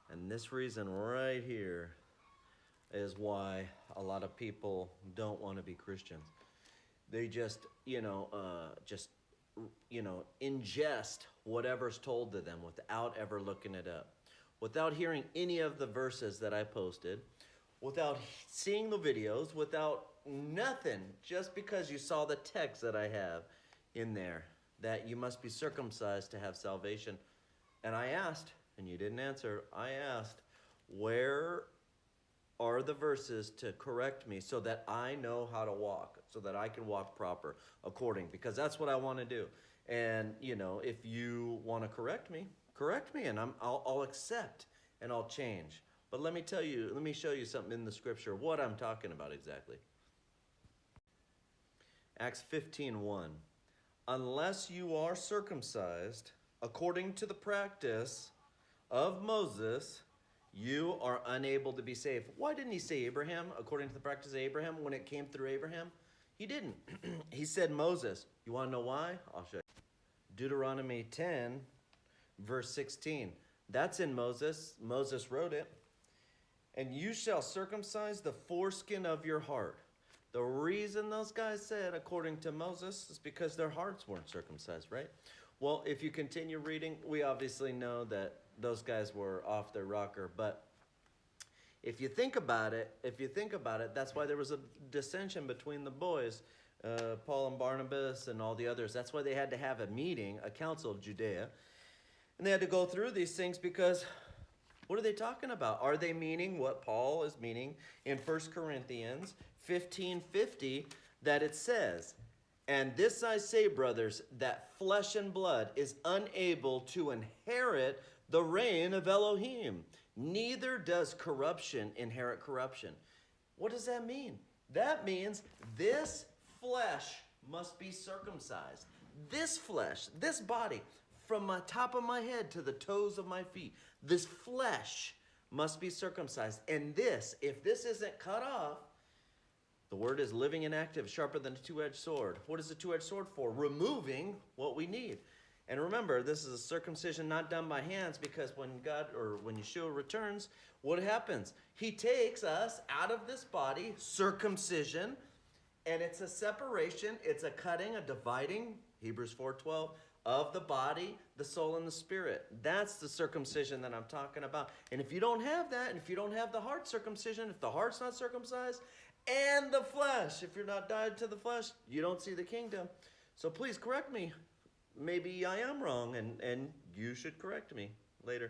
And this reason right here is why a lot of people don't want to be Christians. They just, ingest whatever's told to them without ever looking it up, without hearing any of the verses that I posted, without seeing the videos, without nothing, just because you saw the text that I have in there that you must be circumcised to have salvation. And I asked, and you didn't answer, I asked, where are the verses to correct me so that I know how to walk, so that I can walk proper according, because that's what I want to do. And, if you want to correct me, and I'll accept and I'll change. But let me show you something in the scripture, what I'm talking about exactly. Acts 15:1. Unless you are circumcised according to the practice of Moses, you are unable to be saved. Why didn't he say Abraham, according to the practice of Abraham, when it came through Abraham? He didn't. He said Moses. You want to know why? I'll show you. Deuteronomy 10, verse 16. That's in Moses. Moses wrote it. And you shall circumcise the foreskin of your heart. The reason those guys said, according to Moses, is because their hearts weren't circumcised, right? Well, if you continue reading, we obviously know that those guys were off their rocker. But if you think about it, that's why there was a dissension between the boys, Paul and Barnabas and all the others. That's why they had to have a meeting, a council of Judea. And they had to go through these things because what are they talking about? Are they meaning what Paul is meaning in 1 Corinthians 15:50 that it says, and this I say, brothers, that flesh and blood is unable to inherit the reign of Elohim. Neither does corruption inherit corruption. What does that mean? That means this flesh must be circumcised. This flesh, this body, from the top of my head to the toes of my feet, this flesh must be circumcised. And this, if this isn't cut off, the word is living and active, sharper than a two-edged sword. What is a two-edged sword for? Removing what we need. And remember, this is a circumcision not done by hands, because when Yeshua returns, what happens? He takes us out of this body, circumcision, and it's a separation, it's a cutting, a dividing, Hebrews 4:12, of the body, the soul, and the spirit. That's the circumcision that I'm talking about. And if you don't have that, and if you don't have the heart circumcision, if the heart's not circumcised, and the flesh, if you're not died to the flesh, you don't see the kingdom. So please correct me. Maybe I am wrong, and you should correct me later.